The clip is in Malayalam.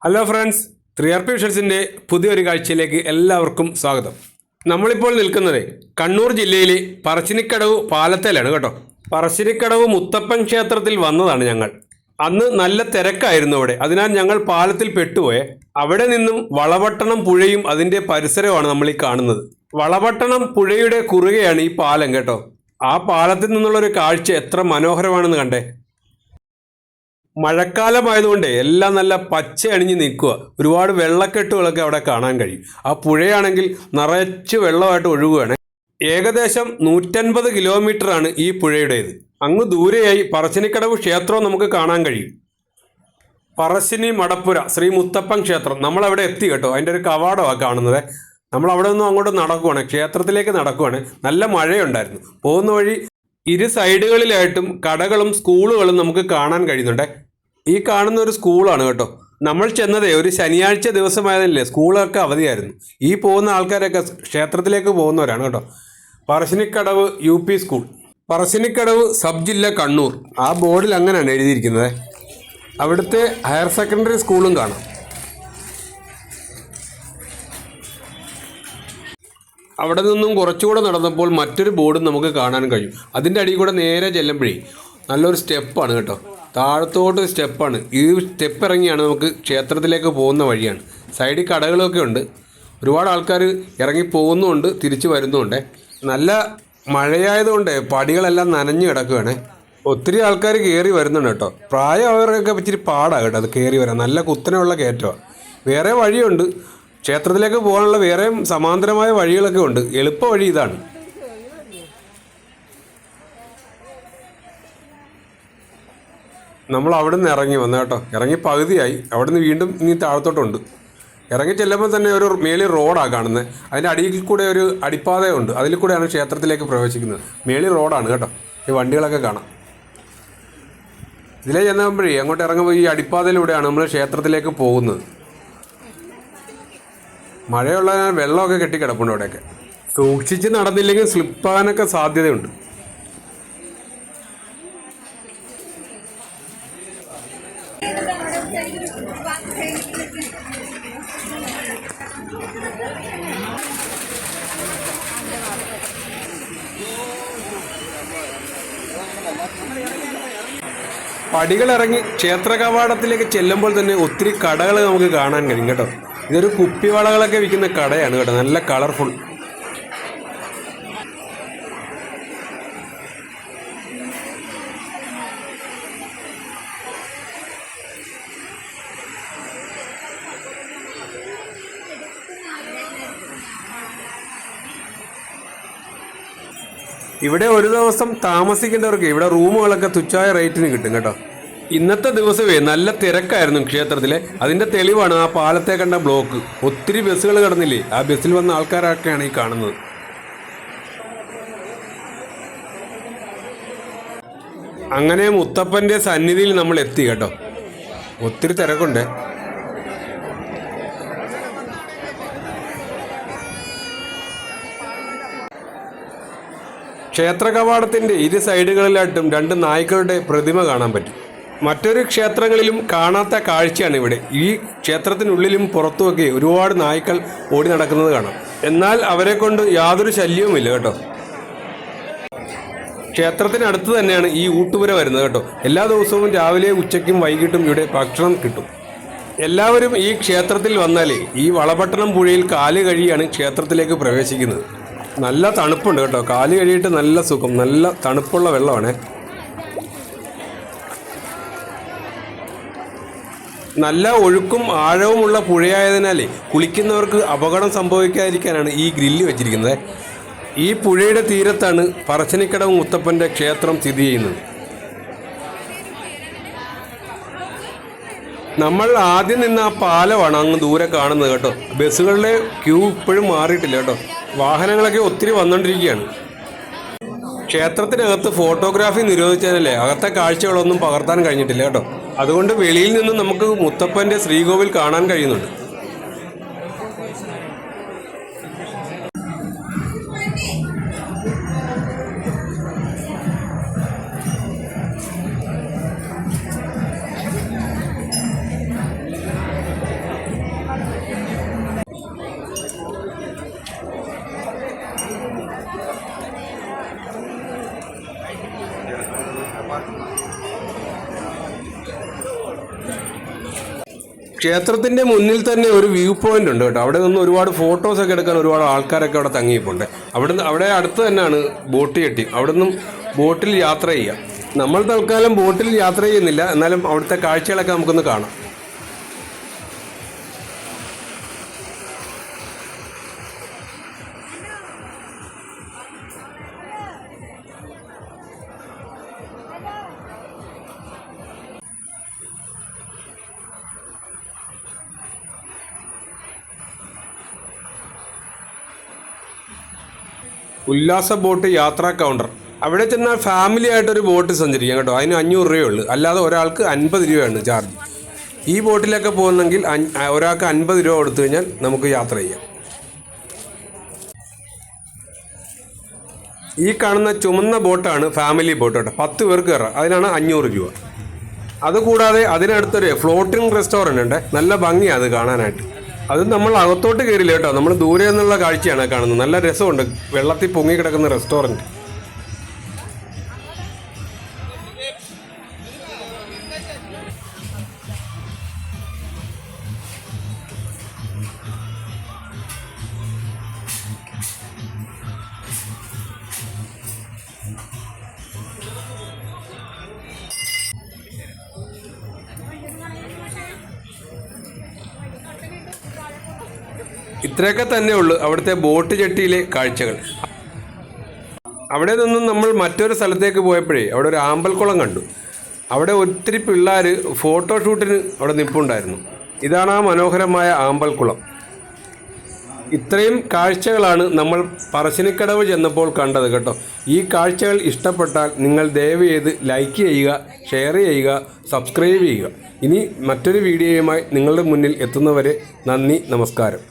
ഹലോ ഫ്രണ്ട്സ്, 3RP വിഷ്വൽസിൻ്റെ പുതിയൊരു കാഴ്ചയിലേക്ക് എല്ലാവർക്കും സ്വാഗതം. നമ്മളിപ്പോൾ നിൽക്കുന്നത് കണ്ണൂർ ജില്ലയിലെ പറശ്ശിനിക്കടവ് പാലത്തേലാണ് കേട്ടോ. പറശ്ശിനിക്കടവ് മുത്തപ്പൻ ക്ഷേത്രത്തിൽ വന്നതാണ് ഞങ്ങൾ. അന്ന് നല്ല തിരക്കായിരുന്നു അവിടെ, അതിനാൽ ഞങ്ങൾ പാലത്തിൽ പെട്ടുപോയെ. അവിടെ നിന്നും വളപട്ടണം പുഴയും അതിൻ്റെ പരിസരവുമാണ് നമ്മൾ ഈ കാണുന്നത്. വളപട്ടണം പുഴയുടെ കുറുകെയാണ് ഈ പാലം കേട്ടോ. ആ പാലത്തിൽ നിന്നുള്ളൊരു കാഴ്ച എത്ര മനോഹരമാണെന്ന് കണ്ടേ. മഴക്കാലമായതുകൊണ്ട് എല്ലാം നല്ല പച്ച അണിഞ്ഞ് നിൽക്കുക. ഒരുപാട് വെള്ളക്കെട്ടുകളൊക്കെ അവിടെ കാണാൻ കഴിയും. ആ പുഴയാണെങ്കിൽ നിറച്ച് വെള്ളമായിട്ട് ഒഴുകുകയാണ്. ഏകദേശം 150 കിലോമീറ്ററാണ് ഈ പുഴയുടേത്. അങ്ങ് ദൂരെയായി പറശ്ശിനിക്കടവ് ക്ഷേത്രവും നമുക്ക് കാണാൻ കഴിയും. പറശ്ശിനി മടപ്പുര ശ്രീ മുത്തപ്പൻ ക്ഷേത്രം നമ്മളവിടെ എത്തി കേട്ടോ. അതിൻ്റെ ഒരു കവാടമാണ് കാണുന്നത്. നമ്മൾ അവിടെ നിന്നും അങ്ങോട്ട് നടക്കുവാണ്, ക്ഷേത്രത്തിലേക്ക് നടക്കുവാണ്. നല്ല മഴയുണ്ടായിരുന്നു. പോകുന്ന വഴി ഇരു സൈഡുകളിലായിട്ടും കടകളും സ്കൂളുകളും നമുക്ക് കാണാൻ കഴിയുന്നുണ്ട്. ഈ കാണുന്ന ഒരു സ്കൂളാണ് കേട്ടോ. നമ്മൾ ചെന്നതേ ഒരു ശനിയാഴ്ച ദിവസമായതല്ലേ, സ്കൂളൊക്കെ അവധിയായിരുന്നു. ഈ പോകുന്ന ആൾക്കാരൊക്കെ ക്ഷേത്രത്തിലേക്ക് പോകുന്നവരാണ് കേട്ടോ. Parassinikkadavu UP school, Parassinikkadavu sub ജില്ല കണ്ണൂർ. ആ ബോർഡിൽ അങ്ങനെയാണ് എഴുതിയിരിക്കുന്നത്. അവിടുത്തെ ഹയർ സെക്കൻഡറി സ്കൂളും കാണാം. അവിടെ നിന്നും കുറച്ചുകൂടെ നടന്നപ്പോൾ മറ്റൊരു ബോർഡും നമുക്ക് കാണാൻ കഴിയും. അതിൻ്റെ അടിയിൽ കൂടെ നേരെ ചെല്ലുമ്പോഴേ നല്ലൊരു സ്റ്റെപ്പാണ് കേട്ടോ. താഴത്തോട്ട് സ്റ്റെപ്പാണ്. ഈ സ്റ്റെപ്പ് ഇറങ്ങിയാണ് നമുക്ക് ക്ഷേത്രത്തിലേക്ക് പോകുന്ന വഴിയാണ്. സൈഡിൽ കടകളൊക്കെ ഉണ്ട്. ഒരുപാട് ആൾക്കാർ ഇറങ്ങി പോകുന്നുമുണ്ട്, തിരിച്ചു വരുന്നുമുണ്ട്. നല്ല മഴയായതുകൊണ്ട് പടികളെല്ലാം നനഞ്ഞു കിടക്കുകയാണ്. ഒത്തിരി ആൾക്കാർ കയറി വരുന്നുണ്ട് കേട്ടോ. പ്രായമായവർക്കൊക്കെ ഇച്ചിരി പാടാണ് കേട്ടോ അത് കയറി വരാൻ. നല്ല കുത്തനെയുള്ള കയറ്റമാണ്. വേറെ വഴിയുണ്ട്, ക്ഷേത്രത്തിലേക്ക് പോകാനുള്ള വേറെയും സമാന്തരമായ വഴികളൊക്കെ ഉണ്ട്. എളുപ്പ വഴി ഇതാണ്. നമ്മൾ അവിടെ നിന്ന് ഇറങ്ങി വന്ന കേട്ടോ. ഇറങ്ങി പകുതിയായി. അവിടെ നിന്ന് വീണ്ടും ഇനി താഴത്തോട്ടുണ്ട്. ഇറങ്ങി ചെല്ലുമ്പോൾ തന്നെ ഒരു മേളിൽ റോഡാണ് കാണുന്നത്. അതിൻ്റെ അടിയിൽ കൂടെ ഒരു അടിപ്പാതയുണ്ട്. അതിൽ കൂടെയാണ് ക്ഷേത്രത്തിലേക്ക് പ്രവേശിക്കുന്നത്. മേളിൽ റോഡാണ് കേട്ടോ. ഈ വണ്ടികളൊക്കെ കാണാം. ഇതിലേ ചെന്നപ്പോഴേ അങ്ങോട്ട് ഇറങ്ങുമ്പോൾ ഈ അടിപ്പാതയിലൂടെയാണ് നമ്മൾ ക്ഷേത്രത്തിലേക്ക് പോകുന്നത്. മഴയുള്ള വെള്ളമൊക്കെ കെട്ടിക്കിടപ്പുണ്ട് അവിടെയൊക്കെ. സൂക്ഷിച്ച് നടന്നില്ലെങ്കിൽ സ്ലിപ്പാകാനൊക്കെ സാധ്യതയുണ്ട്. പടികളിറങ്ങി ക്ഷേത്ര കവാടത്തിലേക്ക് ചെല്ലുമ്പോൾ തന്നെ ഒത്തിരി കടകൾ നമുക്ക് കാണാൻ കഴിയും കേട്ടോ. ഇതൊരു കുപ്പിവളകളൊക്കെ വിൽക്കുന്ന കടയാണ് കേട്ടോ. നല്ല കളർഫുൾ. ഇവിടെ ഒരു ദിവസം താമസിക്കേണ്ടവർക്ക് ഇവിടെ റൂമുകളൊക്കെ തുച്ഛമായ റേറ്റിന് കിട്ടും കേട്ടോ. ഇന്നത്തെ ദിവസമേ നല്ല തിരക്കായിരുന്നു ക്ഷേത്രത്തിലെ. അതിൻ്റെ തെളിവാണ് ആ പാലത്തെ കണ്ട ബ്ലോക്ക്. ഒത്തിരി ബസ്സുകൾ കിടന്നില്ലേ, ആ ബസ്സിൽ വന്ന ആൾക്കാരൊക്കെയാണ് ഈ കാണുന്നത്. അങ്ങനെ മുത്തപ്പൻ്റെ സന്നിധിയിൽ നമ്മൾ എത്തി കേട്ടോ. ഒത്തിരി തിരക്കുണ്ട്. ക്ഷേത്ര കവാടത്തിൻ്റെ ഇരു സൈഡുകളിലായിട്ടും 2 നായ്ക്കളുടെ പ്രതിമ കാണാൻ പറ്റും. മറ്റൊരു ക്ഷേത്രങ്ങളിലും കാണാത്ത കാഴ്ചയാണ് ഇവിടെ. ഈ ക്ഷേത്രത്തിനുള്ളിലും പുറത്തുമൊക്കെ ഒരുപാട് നായ്ക്കൾ ഓടി നടക്കുന്നത് കാണാം. എന്നാൽ അവരെ കൊണ്ട് യാതൊരു ശല്യവുമില്ല കേട്ടോ. ക്ഷേത്രത്തിനടുത്ത് തന്നെയാണ് ഈ ഊട്ടുപുര വരുന്നത് കേട്ടോ. എല്ലാ ദിവസവും രാവിലെ ഉച്ചയ്ക്കും വൈകിട്ടും ഇവിടെ ഭക്ഷണം കിട്ടും. എല്ലാവരും ഈ ക്ഷേത്രത്തിൽ വന്നാലേ ഈ വളപട്ടണം പുഴയിൽ കാല് കഴുകിയാണ് ക്ഷേത്രത്തിലേക്ക് പ്രവേശിക്കുന്നത്. നല്ല തണുപ്പുണ്ട് കേട്ടോ. കാല് കഴുകിയിട്ട് നല്ല സുഖം. നല്ല തണുപ്പുള്ള വെള്ളമാണ്. നല്ല ഒഴുക്കും ആഴവുമുള്ള പുഴയായതിനാലേ കുളിക്കുന്നവർക്ക് അപകടം സംഭവിക്കാതിരിക്കാനാണ് ഈ ഗ്രില്ല് വെച്ചിരിക്കുന്നത്. ഈ പുഴയുടെ തീരത്താണ് പറശ്ശിനിക്കടവ് മുത്തപ്പൻ്റെ ക്ഷേത്രം സ്ഥിതി ചെയ്യുന്നത്. നമ്മൾ ആദ്യം നിന്ന് ആ പാലമാണ് അങ്ങ് ദൂരെ കാണുന്നത് കേട്ടോ. ബസ്സുകളുടെ ക്യൂ ഇപ്പോഴും മാറിയിട്ടില്ല കേട്ടോ. വാഹനങ്ങളൊക്കെ ഒത്തിരി വന്നുകൊണ്ടിരിക്കുകയാണ്. ക്ഷേത്രത്തിനകത്ത് ഫോട്ടോഗ്രാഫി നിരോധിച്ചതിനല്ലേ അകത്തെ കാഴ്ചകളൊന്നും പകർത്താൻ കഴിഞ്ഞിട്ടില്ല കേട്ടോ. അതുകൊണ്ട് വെളിയിൽ നിന്നും നമുക്ക് മുത്തപ്പൻ്റെ ശ്രീകോവിൽ കാണാൻ കഴിയുന്നുണ്ട്. ക്ഷേത്രത്തിൻ്റെ മുന്നിൽ തന്നെ ഒരു വ്യൂ പോയിന്റ് ഉണ്ട് കേട്ടോ. അവിടെ നിന്ന് ഒരുപാട് ഫോട്ടോസൊക്കെ എടുക്കാൻ ഒരുപാട് ആൾക്കാരൊക്കെ അവിടെ തങ്ങിയിട്ടുണ്ട്. അവിടെ അടുത്ത് തന്നെയാണ് ബോട്ട് ജെട്ടി. അവിടെ നിന്നും ബോട്ടിൽ യാത്ര ചെയ്യാം. നമ്മൾ തൽക്കാലം ബോട്ടിൽ യാത്ര ചെയ്യുന്നില്ല, എന്നാലും അവിടുത്തെ കാഴ്ചകളൊക്കെ നമുക്കൊന്ന് കാണാം. ഉല്ലാസ ബോട്ട് യാത്രാ കൗണ്ടർ. അവിടെ ചെന്നാൽ ഫാമിലി ആയിട്ടൊരു ബോട്ട് സഞ്ചരിക്കാം കേട്ടോ. അതിന് 500 രൂപയേ ഉള്ളൂ, അല്ലാതെ ഒരാൾക്ക് 50 രൂപയാണ് ചാർജ്. ഈ ബോട്ടിലൊക്കെ പോകുന്നെങ്കിൽ ഒരാൾക്ക് 50 രൂപ കൊടുത്തു കഴിഞ്ഞാൽ നമുക്ക് യാത്ര ചെയ്യാം. ഈ കാണുന്ന ചുമന്ന ബോട്ടാണ് ഫാമിലി ബോട്ട് കേട്ടോ. 10 പേർക്ക് കയറാം. അതിനാണ് 500 രൂപ. അതുകൂടാതെ അതിനടുത്തൊരു ഫ്ലോട്ടിംഗ് റെസ്റ്റോറൻറ്റ് ഉണ്ട്. നല്ല ഭംഗിയാണ് അത് കാണാനായിട്ട്. അത് നമ്മൾ അകത്തോട്ട് കയറില്ല കേട്ടോ, നമ്മൾ ദൂരെ നിന്നുള്ള കാഴ്ചയാണ് കാണുന്നത്. നല്ല രസമുണ്ട്, വെള്ളത്തിൽ പൊങ്ങി കിടക്കുന്ന റെസ്റ്റോറൻറ്റ്. ഇത്രയൊക്കെ തന്നെ ഉള്ളൂ അവിടുത്തെ ബോട്ട് ജെട്ടിയിലെ കാഴ്ചകൾ. അവിടെ നിന്നും നമ്മൾ മറ്റൊരു സ്ഥലത്തേക്ക് പോയപ്പോഴേ അവിടെ ഒരു ആമ്പൽക്കുളം കണ്ടു. അവിടെ ഒത്തിരി പിള്ളേർ ഫോട്ടോഷൂട്ടിന് അവിടെ നിൽപ്പുണ്ടായിരുന്നു. ഇതാണ് ആ മനോഹരമായ ആമ്പൽക്കുളം. ഇത്രയും കാഴ്ചകളാണ് നമ്മൾ പറശ്ശിനിക്കടവ് ചെന്നപ്പോൾ കണ്ടത് കേട്ടോ. ഈ കാഴ്ചകൾ ഇഷ്ടപ്പെട്ടാൽ നിങ്ങൾ ദയവ് ചെയ്ത് ലൈക്ക് ചെയ്യുക, ഷെയർ ചെയ്യുക, സബ്സ്ക്രൈബ് ചെയ്യുക. ഇനി മറ്റൊരു വീഡിയോയുമായി നിങ്ങളുടെ മുന്നിൽ എത്തുന്നവരെ നന്ദി, നമസ്കാരം.